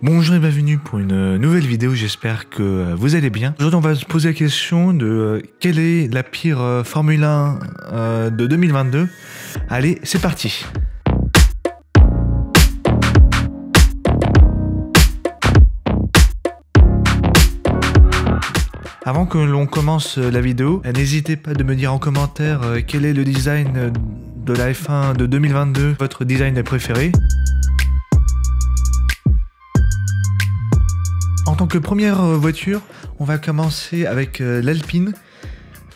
Bonjour et bienvenue pour une nouvelle vidéo, j'espère que vous allez bien. Aujourd'hui on va se poser la question de quelle est la pire Formule 1 de 2022. Allez, c'est parti. Avant que l'on commence la vidéo, n'hésitez pas de me dire en commentaire quel est le design de la F1 de 2022, votre design préféré. En tant que première voiture, on va commencer avec l'Alpine.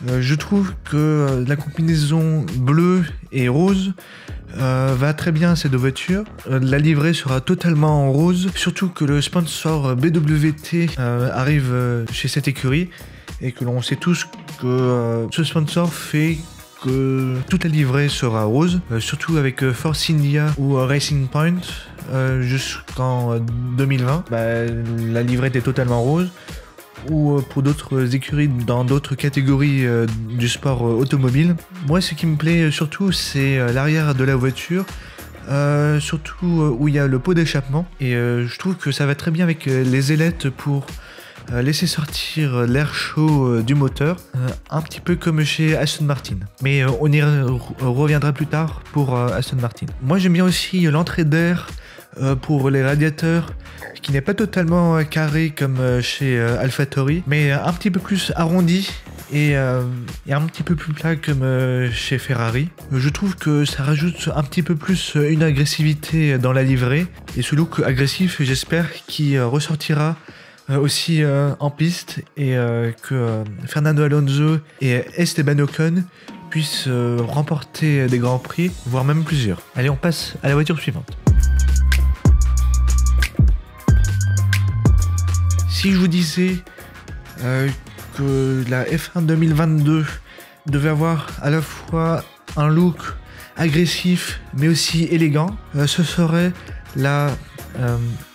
Je trouve que la combinaison bleue et rose va très bien à ces deux voitures. La livrée sera totalement en rose, surtout que le sponsor BWT arrive chez cette écurie et que l'on sait tous que ce sponsor fait que toute la livrée sera rose, surtout avec Force India ou Racing Point jusqu'en 2020. La livrée était totalement rose, ou pour d'autres écuries dans d'autres catégories du sport automobile. Moi, ce qui me plaît surtout, c'est l'arrière de la voiture, surtout où il y a le pot d'échappement, et je trouve que ça va très bien avec les ailettes pour laisser sortir l'air chaud du moteur, un petit peu comme chez Aston Martin. Mais on y reviendra plus tard pour Aston Martin. Moi, j'aime bien aussi l'entrée d'air pour les radiateurs, qui n'est pas totalement carré comme chez AlphaTauri, mais un petit peu plus arrondi et un petit peu plus plat comme chez Ferrari. Je trouve que ça rajoute un petit peu plus une agressivité dans la livrée, et ce look agressif, j'espère qu'il ressortira aussi en piste, et que Fernando Alonso et Esteban Ocon puissent remporter des grands prix, voire même plusieurs. Allez, on passe à la voiture suivante. Si je vous disais que la F1 2022 devait avoir à la fois un look agressif mais aussi élégant, ce serait la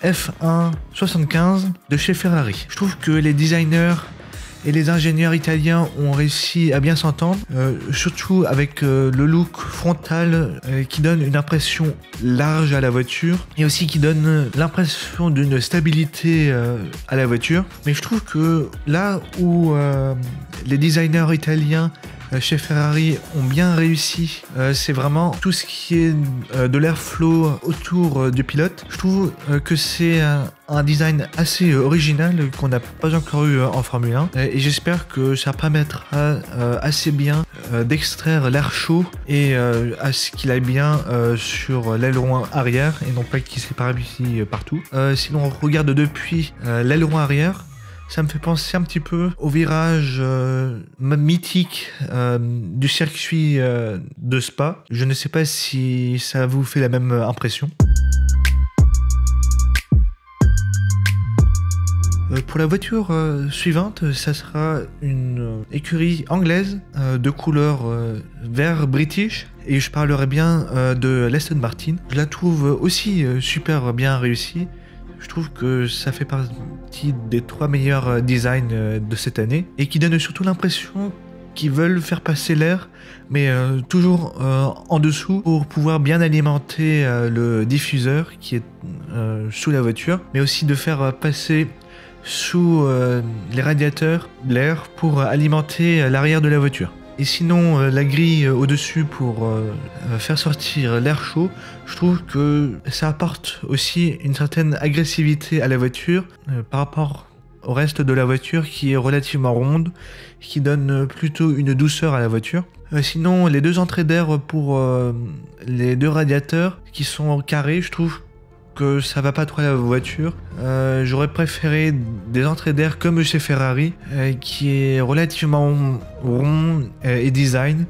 F1 75 de chez Ferrari. Je trouve que les designers et les ingénieurs italiens ont réussi à bien s'entendre, surtout avec le look frontal qui donne une impression large à la voiture, et aussi qui donne l'impression d'une stabilité à la voiture. Mais je trouve que là où les designers italiens chez Ferrari ont bien réussi, c'est vraiment tout ce qui est de l'airflow autour du pilote. Je trouve que c'est un design assez original qu'on n'a pas encore eu en Formule 1, et j'espère que ça permettra assez bien d'extraire l'air chaud et à ce qu'il aille bien sur l'aileron arrière et non pas qu'il s'éparpille partout. Si l'on regarde depuis l'aileron arrière, ça me fait penser un petit peu au virage mythique du circuit de Spa. Je ne sais pas si ça vous fait la même impression. Pour la voiture suivante, ça sera une écurie anglaise de couleur vert british, et je parlerai bien de l'Aston Martin. Je la trouve aussi super bien réussie. Je trouve que ça fait partie des 3 meilleurs designs de cette année, et qui donne surtout l'impression qu'ils veulent faire passer l'air, mais toujours en dessous, pour pouvoir bien alimenter le diffuseur qui est sous la voiture, mais aussi de faire passer sous les radiateurs l'air pour alimenter l'arrière de la voiture. Et sinon, la grille au-dessus pour faire sortir l'air chaud, je trouve que ça apporte aussi une certaine agressivité à la voiture par rapport au reste de la voiture, qui est relativement ronde, qui donne plutôt une douceur à la voiture. Sinon, les deux entrées d'air pour les deux radiateurs qui sont carrés, je trouve que ça va pas trop à la voiture. J'aurais préféré des entrées d'air comme chez Ferrari, qui est relativement rond et design.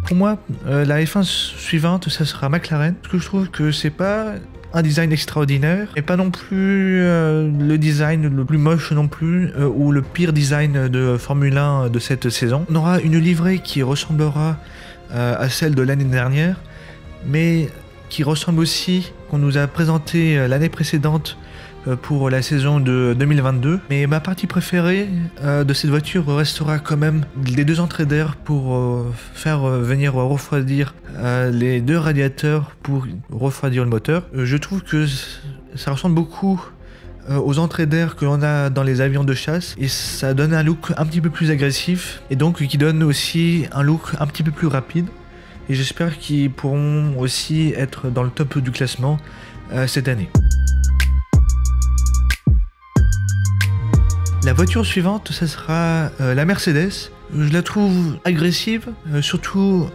Pour moi, la F1 suivante, ça sera McLaren, parce que je trouve que c'est pas un design extraordinaire, et pas non plus le design le plus moche non plus, ou le pire design de Formule 1 de cette saison. On aura une livrée qui ressemblera à celle de l'année dernière, mais qui ressemble aussi, qu'on nous a présenté l'année précédente pour la saison de 2022. Mais ma partie préférée de cette voiture restera quand même les deux entrées d'air pour faire venir refroidir les deux radiateurs pour refroidir le moteur. Je trouve que ça ressemble beaucoup aux entrées d'air que l'on a dans les avions de chasse et ça donne un look un petit peu plus agressif et donc qui donne aussi un look un petit peu plus rapide et j'espère qu'ils pourront aussi être dans le top du classement cette année. La voiture suivante, ça sera la Mercedes. Je la trouve agressive, surtout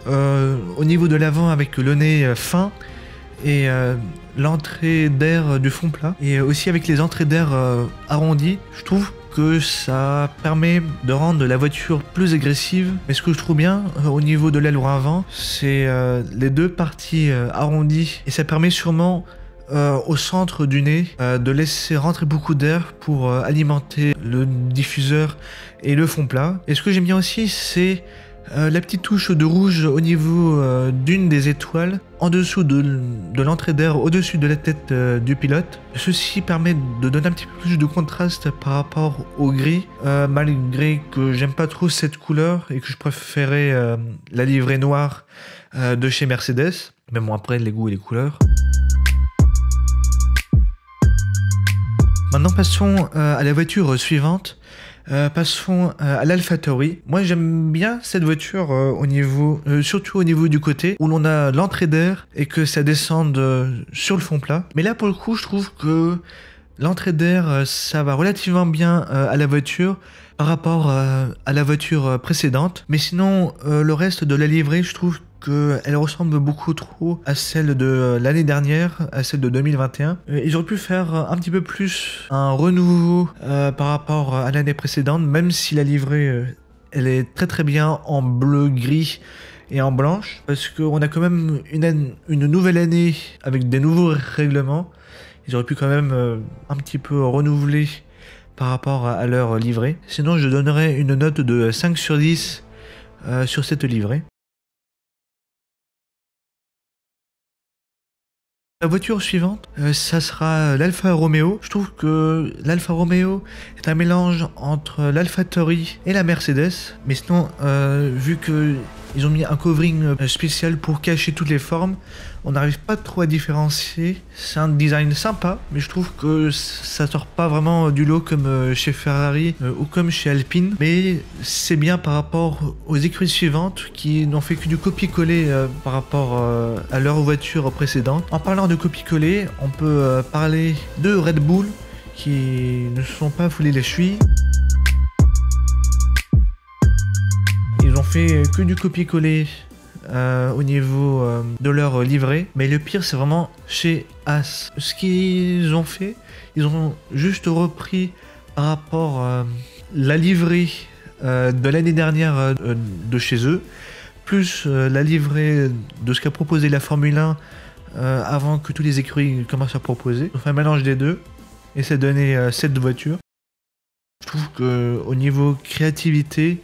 au niveau de l'avant avec le nez fin et l'entrée d'air du fond plat et aussi avec les entrées d'air arrondies. Je trouve que ça permet de rendre la voiture plus agressive. Mais ce que je trouve bien au niveau de l'aileron avant, c'est les deux parties arrondies et ça permet sûrement au centre du nez de laisser rentrer beaucoup d'air pour alimenter le diffuseur et le fond plat. Et ce que j'aime bien aussi, c'est la petite touche de rouge au niveau d'une des étoiles en dessous de l'entrée d'air au-dessus de la tête du pilote. Ceci permet de donner un petit peu plus de contraste par rapport au gris, malgré que j'aime pas trop cette couleur et que je préférais la livrée noire de chez Mercedes. Mais bon, après les goûts et les couleurs. Maintenant passons à la voiture suivante. Passons à l'AlphaTauri. Moi j'aime bien cette voiture surtout au niveau du côté où l'on a l'entrée d'air et que ça descende sur le fond plat. Mais là pour le coup je trouve que l'entrée d'air ça va relativement bien à la voiture par rapport à la voiture précédente. Mais sinon le reste de la livrée je trouve qu'elle ressemble beaucoup trop à celle de l'année dernière, à celle de 2021. Ils auraient pu faire un petit peu plus un renouveau par rapport à l'année précédente, même si la livrée elle est très très bien en bleu, gris et en blanche, parce qu'on a quand même une nouvelle année avec des nouveaux règlements. Ils auraient pu quand même un petit peu renouveler par rapport à leur livrée. Sinon je donnerais une note de 5 sur 10 sur cette livrée. La voiture suivante, ça sera l'Alfa Romeo. Je trouve que l'Alfa Romeo est un mélange entre l'AlphaTauri et la Mercedes. Mais sinon, vu qu'ils ont mis un covering spécial pour cacher toutes les formes, on n'arrive pas trop à différencier. C'est un design sympa, mais je trouve que ça sort pas vraiment du lot comme chez Ferrari ou comme chez Alpine. Mais c'est bien par rapport aux écuries suivantes qui n'ont fait que du copier-coller par rapport à leur voiture précédente. En parlant de copier-coller, on peut parler de Red Bull qui ne se sont pas foulés les chevilles. Ils ont fait que du copier-coller au niveau de leur livrée, mais le pire c'est vraiment chez As. Ce qu'ils ont fait, ils ont juste repris par rapport la livrée de l'année dernière de chez eux, plus la livrée de ce qu'a proposé la Formule 1 avant que tous les écuries commencent à proposer. Ils ont fait un mélange des deux et ça donnait cette voiture. Je trouve que au niveau créativité,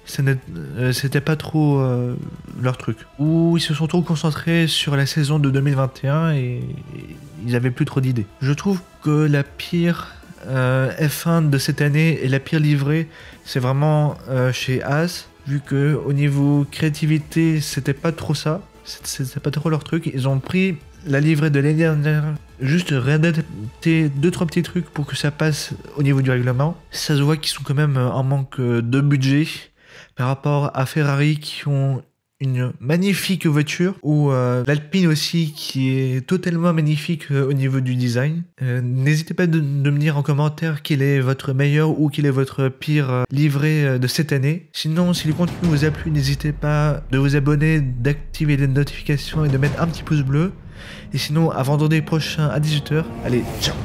c'était pas trop leur truc. Ou ils se sont trop concentrés sur la saison de 2021 et ils avaient plus trop d'idées. Je trouve que la pire F1 de cette année et la pire livrée, c'est vraiment chez As, vu que au niveau créativité, c'était pas trop ça. C'était pas trop leur truc. Ils ont pris la livrée de l'année dernière, juste réadapter 2-3 petits trucs pour que ça passe au niveau du règlement. Ça se voit qu'ils sont quand même en manque de budget par rapport à Ferrari qui ont une magnifique voiture, ou l'Alpine aussi qui est totalement magnifique au niveau du design. N'hésitez pas de me dire en commentaire quel est votre meilleur ou quel est votre pire livrée de cette année. Sinon, si le contenu vous a plu, n'hésitez pas de vous abonner, d'activer les notifications et de mettre un petit pouce bleu. Et sinon, à vendredi prochain à 18 h, allez, ciao!